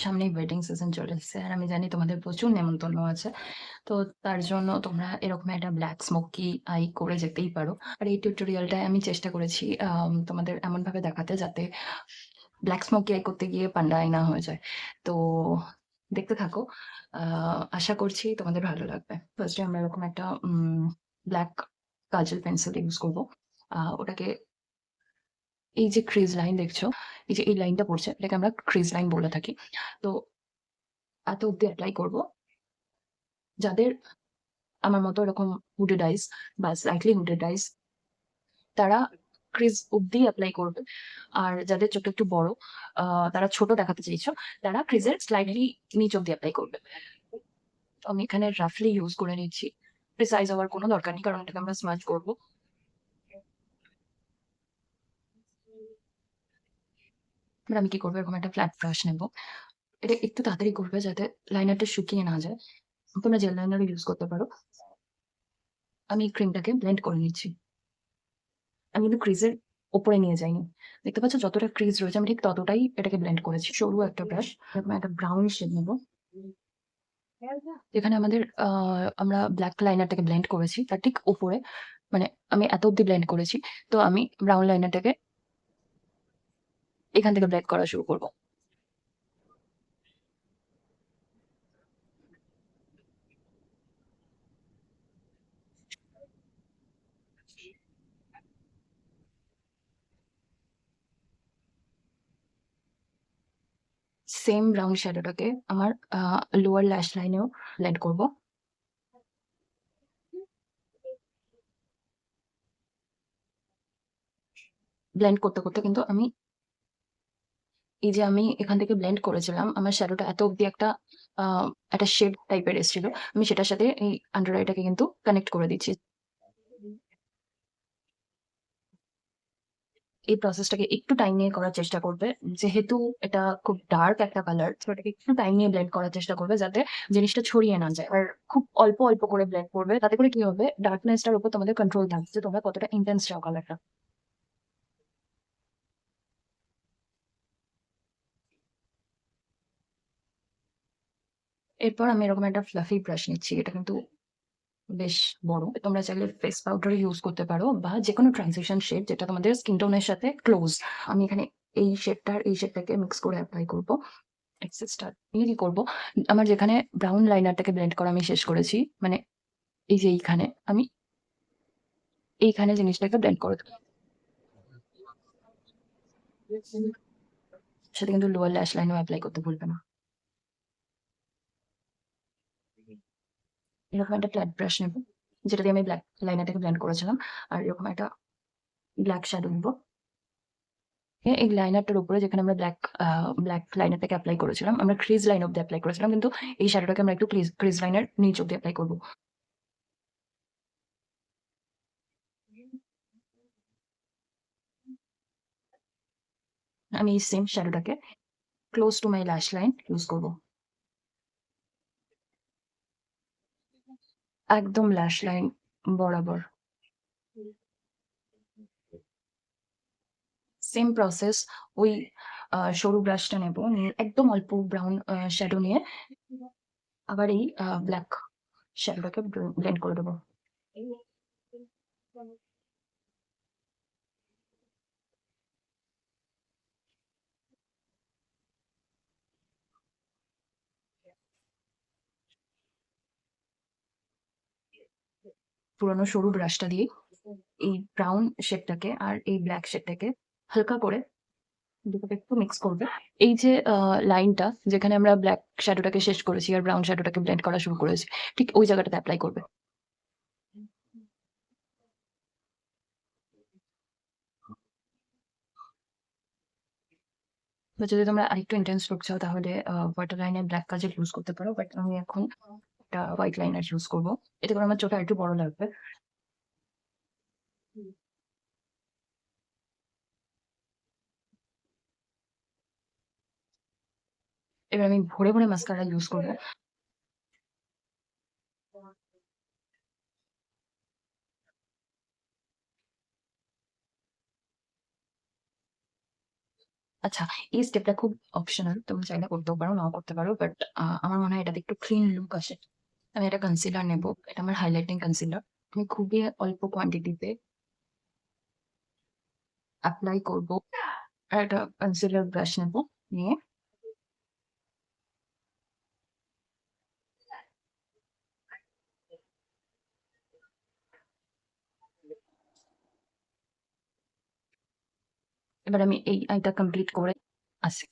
সামনেই wedding season চলে এসেছে। আর আমি জানি তোমাদের প্রচুর নেমন্তন্ন আছে। তো তার জন্য তোমরা এরকম একটা ব্লাক স্মোকি আই করে যেতেই পারো। আর এই টিউটোরিয়ালটায় আমি চেষ্টা করেছি তোমাদের এমনভাবে দেখাতে যাতে ব্লাক স্মোকি আই করতে গিয়ে পান্ডা আই না হয়ে যায়। তো দেখতে থাকো। আশা করছি তোমাদের ভালো লাগবে। ফার্স্টে আমরা এরকম একটা ব্লাক কাজল পেন্সিল ইউজ করব। ওটাকে এই যে ক্রিজ লাইন দেখছো, এই যে এই লাইনটা পড়ছে এটাকে আমরা ক্রিজ লাইন বলে থাকি। তো এত অব্দি এপ্লাই করব। যাদের আমার মতো এরকম হুডেড আইস বা স্লাইটলি হুডেড আইস তারা ক্রিজ অব্দি অ্যাপ্লাই করবে। আর যাদের চোখ একটু বড়, তারা ছোট দেখাতে চাইছো, তারা ক্রিজের স্লাইটলি নিচ অব্দি অ্যাপ্লাই করবে। তো আমি এখানে রাফলি ইউজ করে নিচ্ছি। প্রিসাইজ হওয়ার কোনো দরকার নেই কারণ এটাকে আমরা স্মাজ করবো। এবার আমি কি করবো, এরকম একটা ফ্ল্যাট ব্রাশ নেবো। এটা একটু তাড়াতাড়ি করবে যাতে লাইনারটা শুকিয়ে না যায়। তোমরা জেল লাইনারও ইউজ করতে পারো। আমি ক্রিমটাকে ব্লেন্ড করে নিচ্ছি। আমি কিন্তু ক্রিজের ওপরে নিয়ে যাইনি। দেখতে পাচ্ছ যতটা ক্রিজ রয়েছে আমি ঠিক ততটাই এটাকে ব্লেন্ড করেছি। সরু একটা ব্রাশ, এরকম একটা ব্রাউন শেড নেবো। যেখানে আমাদের আমরা ব্ল্যাক লাইনারটাকে ব্লেন্ড করেছি তার ঠিক উপরে, মানে আমি এত অব্দি ব্লেন্ড করেছি। তো আমি ব্রাউন লাইনারটাকে এখান থেকে ব্লেন্ড করা শুরু করব। সেম ব্রাউন শ্যাডোটাকে আমার লোয়ার ল্যাশ লাইনেও ব্লেন্ড করব। ব্লেন্ড করতে করতে কিন্তু আমি এই যে আমি এখান থেকে ব্লেন্ড করেছিলাম, আমার শ্যাডোটা এত অব্দি একটা শেড টাইপের এসেছিল। আমি সেটার সাথে এই আন্ডার আইটাকে কিন্তু কানেক্ট করে দিচ্ছি। এই প্রসেসটাকে একটু টাইম নিয়ে করার চেষ্টা করবে। যেহেতু এটা খুব ডার্ক একটা কালার, তো এটাকে একটু টাইম নিয়ে ব্লেন্ড করার চেষ্টা করবে যাতে জিনিসটা ছড়িয়ে না যায়। আর খুব অল্প অল্প করে ব্লেন্ড করবে, তাতে করে কি হবে, ডার্কনেসটার উপর তোমাদের কন্ট্রোল থাকবে যে তোমরা কতটা ইন্টেন্স চাও কালারটা। এরপর আমি এরকম একটা ফ্লাফি ব্রাশ নিচ্ছি। এটা কিন্তু বেশ বড়। তোমরা চাইলে ফেস পাউডার ইউজ করতে পারো বা যেকোনো ট্রানজিশন শেড যেটা তোমাদের স্কিন টোনের সাথে ক্লোজ। আমি এখানে এই শেডটার এই শেডটাকে মিক্স করে অ্যাপ্লাই করবো। এক্সেসটা নিয়ে কি করবো, আমার যেখানে ব্রাউন লাইনারটাকে ব্লেন্ড করা আমি শেষ করেছি, মানে এই যে এইখানে আমি এইখানে জিনিসটাকে ব্লেন্ড করে দেবো। সেটা কিন্তু লোয়ার ল্যাশ লাইনও অ্যাপ্লাই করতে ভুলবে না। এরকম একটা ফ্ল্যাট ব্রাশ নেবো যেটা দিয়ে আমি ব্ল্যাক লাইনারটাকে ব্লেন্ড করেছিলাম। আর এরকম একটা ব্ল্যাক শ্যাডো নিবো। এই লাইনারটার উপরে যেখানে আমরা ব্ল্যাক লাইনারটাকে অ্যাপ্লাই করেছিলাম, আমরা ক্রিজ লাইন অব্দি অ্যাপ্লাই করেছিলাম, কিন্তু এই শ্যাডোটাকে আমরা একটু ক্রিজ লাইনের নিচ অব্দি অ্যাপ্লাই করবো। আমি এই সেম শ্যাডোটাকে ক্লোজ টু মাই ল্যাশ লাইন ইউজ করবো। একদম ল্যাশ লাইন বরাবর। Same process. ওই সরু ব্রাশটা নেবো, নিয়ে একদম অল্প ব্রাউন শ্যাডো নিয়ে আবার এই ব্ল্যাক শ্যাডোটাকে ব্লেন্ড করে দেবো। পুরোনো সরু ব্রাশটা দিয়ে এই ব্রাউন শেডটাকে আর এই ব্ল্যাক শেডটাকে হালকা করে দুটোকে একটু মিক্স করবে। এই যে লাইনটা যেখানে আমরা ব্ল্যাক শ্যাডোটাকে শেষ করেছি আর ব্রাউন শ্যাডোটাকে ব্লেন্ড করা শুরু করেছি, ঠিক ওই জায়গাটাতে অ্যাপ্লাই করবে। বা যদি তোমরা আরেকটু ইন্টেন্স লুক চাও তাহলে ওয়াটার লাইনের ব্ল্যাক কাজল ইউজ করতে পারো, বাট আমি এখন একটা হোয়াইট লাইনার ইউজ করবো। এতে করে আমার চোখে আরেকটু বড় লাগবে। এবার আমি ভরে ভরে মাস্কারা ইউজ করবো। আচ্ছা, এই স্টেপটা খুব অপশনাল। তুমি চাইলে করতেও পারো, নাও করতে পারো। বাট আমার মনে হয় এটাতে একটু ক্লিন লুক আসে। আমি একটা কনসিলার নেব। এটা আমার হাইলাইটিং কনসিলার। আমি খুবই অল্প কোয়ান্টিটিতে এপ্লাই করব। আর একটা কনসিলার ব্রাশ নেব। নিয়ে এবার আমি এই আইটা কমপ্লিট করে আসি।